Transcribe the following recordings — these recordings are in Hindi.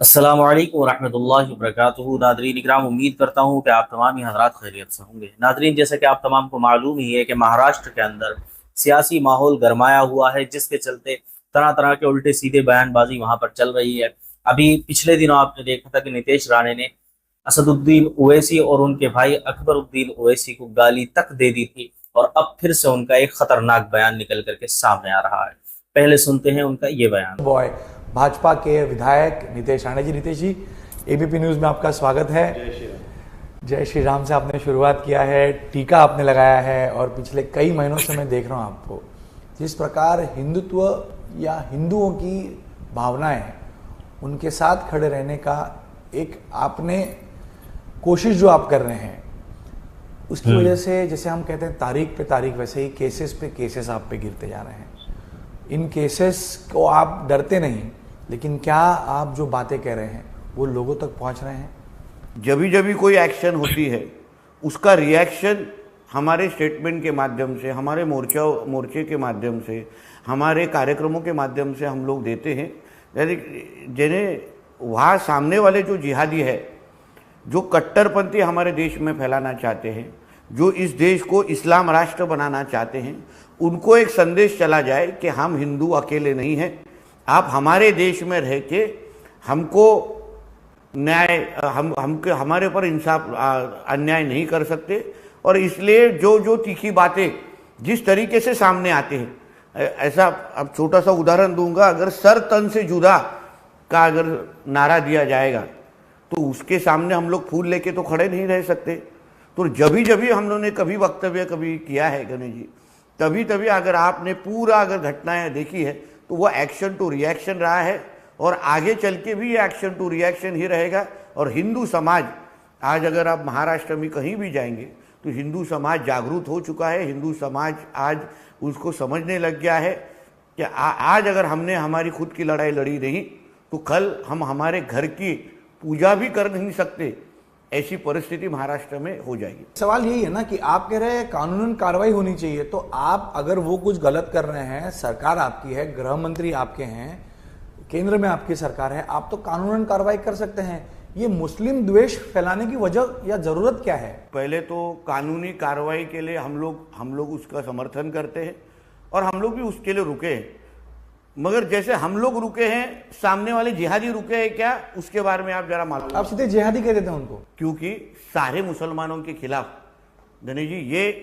अस्सलामु अलैकुम वरहमतुल्लाहि वबरकातुहू। नादरीन इकराम, उम्मीद करता हूँ कि आप तमाम ही हज़रात खैरियत से होंगे। नादरीन, जैसा कि आप तमाम को मालूम ही है कि महाराष्ट्र के अंदर सियासी माहौल गरमाया हुआ है, जिसके चलते तरह तरह के उल्टे सीधे बयानबाजी वहाँ पर चल रही है। अभी पिछले दिनों आपने देखा था कि नितेश राणे ने असदुद्दीन ओवैसी और उनके भाई अकबरुद्दीन ओवैसी को गाली तक दे दी थी, और अब फिर से उनका एक खतरनाक बयान निकल करके सामने आ रहा है। पहले सुनते हैं उनका ये बयान। बॉय भाजपा के विधायक नितेश राणे जी। नितेश जी, एबीपी न्यूज़ में आपका स्वागत है। जय श्री राम से आपने शुरुआत किया है, टीका आपने लगाया है, और पिछले कई महीनों से मैं देख रहा हूँ आपको जिस प्रकार हिंदुत्व या हिंदुओं की भावनाएं हैं उनके साथ खड़े रहने का एक आपने कोशिश जो आप कर रहे हैं, उसकी वजह से जैसे हम कहते हैं तारीख पे तारीख, वैसे ही केसेस पे केसेस आप पे गिरते जा रहे हैं। इन केसेस को आप डरते नहीं, लेकिन क्या आप जो बातें कह रहे हैं वो लोगों तक पहुंच रहे हैं? जब जब कोई एक्शन होती है उसका रिएक्शन हमारे स्टेटमेंट के माध्यम से, हमारे मोर्चे के माध्यम से, हमारे कार्यक्रमों के माध्यम से हम लोग देते हैं। जिन्हें वहाँ सामने वाले जो जिहादी है, जो कट्टरपंथी हमारे देश में फैलाना चाहते हैं, जो इस देश को इस्लाम राष्ट्र बनाना चाहते हैं, उनको एक संदेश चला जाए कि हम हिंदू अकेले नहीं हैं। आप हमारे देश में रह के हमको न्याय हमारे ऊपर इंसाफ अन्याय नहीं कर सकते। और इसलिए जो तीखी बातें जिस तरीके से सामने आते हैं, ऐसा अब छोटा सा उदाहरण दूंगा, अगर सर तन से जुदा का अगर नारा दिया जाएगा तो उसके सामने हम लोग फूल लेके तो खड़े नहीं रह सकते। तो जब भी हम लोगों ने कभी वक्तव्य कभी किया है गणेश जी, तभी अगर आपने पूरा अगर घटनाएं देखी है तो वो एक्शन टू रिएक्शन रहा है, और आगे चल के भी ये एक्शन टू रिएक्शन ही रहेगा। और हिंदू समाज आज अगर आप महाराष्ट्र में कहीं भी जाएंगे तो हिंदू समाज जागरूक हो चुका है। हिंदू समाज आज उसको समझने लग गया है कि आज अगर हमने हमारी खुद की लड़ाई लड़ी नहीं तो कल हम हमारे घर की पूजा भी कर नहीं सकते। ऐसी परिस्थिति महाराष्ट्र में हो जाएगी। सवाल यही है ना कि आप कह रहे हैं कानूनन कार्रवाई होनी चाहिए, तो आप अगर वो कुछ गलत कर रहे हैं, सरकार आपकी है, गृह मंत्री आपके हैं, केंद्र में आपकी सरकार है, आप तो कानूनन कार्रवाई कर सकते हैं। ये मुस्लिम द्वेष फैलाने की वजह या जरूरत क्या है? पहले तो कानूनी कार्रवाई के लिए हम लोग उसका समर्थन करते हैं और हम लोग भी उसके लिए रुके हैं। मगर जैसे हम लोग रुके हैं, सामने वाले जिहादी रुके हैं क्या, उसके बारे में आप जरा मालूम। आप सीधे जिहादी कह देते हैं उनको, क्योंकि सारे मुसलमानों के खिलाफ गणेश जी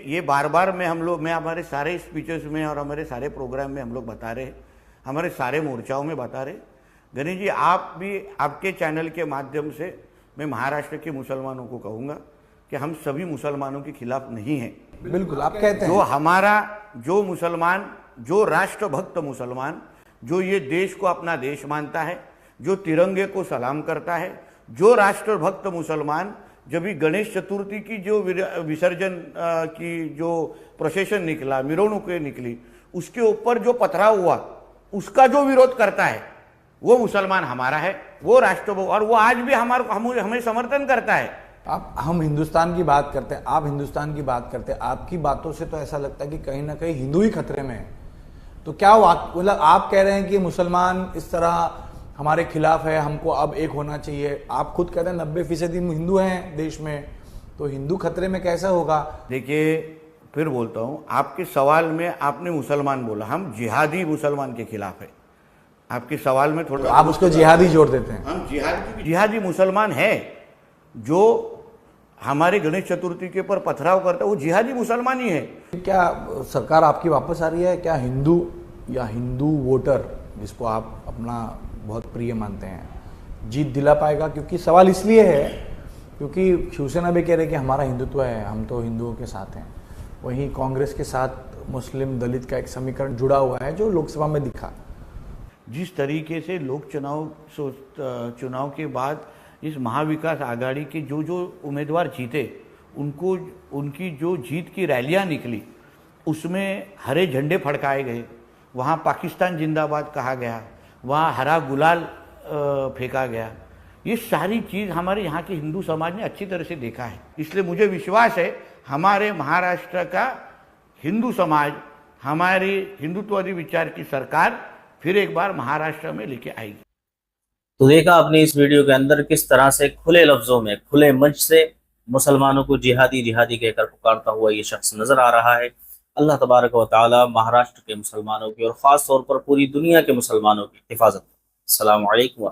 ये बार बार मैं हमारे सारे स्पीचेस में और हमारे सारे प्रोग्राम में हम लोग बता रहे हैं, हमारे सारे मोर्चाओं में बता रहे। गणेश जी, आप भी आपके चैनल के माध्यम से मैं महाराष्ट्र के मुसलमानों को कहूँगा कि हम सभी मुसलमानों के खिलाफ नहीं हैं। बिल्कुल आप कहते हैं। जो हमारा जो मुसलमान, जो राष्ट्रभक्त मुसलमान, जो ये देश को अपना देश मानता है, जो तिरंगे को सलाम करता है, जो राष्ट्रभक्त मुसलमान जब भी गणेश चतुर्थी की जो विसर्जन की जो प्रोसेशन निकला, मिरवणुकें निकली, उसके ऊपर जो पथराव हुआ, उसका जो विरोध करता है वो मुसलमान हमारा है, वो राष्ट्रभक्त, और वो आज भी हमें समर्थन करता है। हम हिंदुस्तान की बात करते हैं, आप हिंदुस्तान की बात करते हैं, आपकी बातों से तो ऐसा लगता है कि कहीं ना कहीं हिंदू ही खतरे में है। तो क्या मतलब आप कह रहे हैं कि मुसलमान इस तरह हमारे खिलाफ है, हमको अब एक होना चाहिए? आप खुद कहते हैं 90% हिंदू हैं देश में, तो हिंदू खतरे में कैसा होगा? देखिए, फिर बोलता हूँ, आपके सवाल में आपने मुसलमान बोला, हम जिहादी मुसलमान के खिलाफ है। आपके सवाल में थोड़ा तो आप उसको जिहादी जोड़ देते हैं। हम जिहादी मुसलमान है, जो हमारे गणेश चतुर्थी के ऊपर पथराव करता है, वो जिहादी मुसलमान ही है। क्या सरकार आपकी वापस आ रही है? क्या हिंदू या हिंदू वोटर, जिसको आप अपना बहुत प्रिय मानते हैं, जीत दिला पाएगा? क्योंकि सवाल इसलिए है क्योंकि शिवसेना भी कह रहे कि हमारा हिंदुत्व है, हम तो हिंदुओं के साथ हैं। वहीं कांग्रेस के साथ मुस्लिम दलित का एक समीकरण जुड़ा हुआ है जो लोकसभा में दिखा। जिस तरीके से लोग चुनाव के बाद इस महाविकास आघाड़ी के जो उम्मीदवार जीते, उनकी जो जीत की रैलियां निकली, उसमें हरे झंडे फड़काए गए, वहाँ पाकिस्तान जिंदाबाद कहा गया, वहाँ हरा गुलाल फेंका गया। ये सारी चीज़ हमारे यहाँ के हिंदू समाज ने अच्छी तरह से देखा है। इसलिए मुझे विश्वास है हमारे महाराष्ट्र का हिंदू समाज, हमारी हिंदुत्ववादी विचार की सरकार फिर एक बार महाराष्ट्र में लेके आएगी। तो देखा आपने इस वीडियो के अंदर किस तरह से खुले लफ्जों में खुले मंच से मुसलमानों को जिहादी जिहादी कहकर पुकारता हुआ ये शख्स नजर आ रहा है। अल्लाह तबारक व तआला महाराष्ट्र के मुसलमानों की और ख़ास तौर पर पूरी दुनिया के मुसलमानों की हिफाजत। अस्सलामु अलैकुम।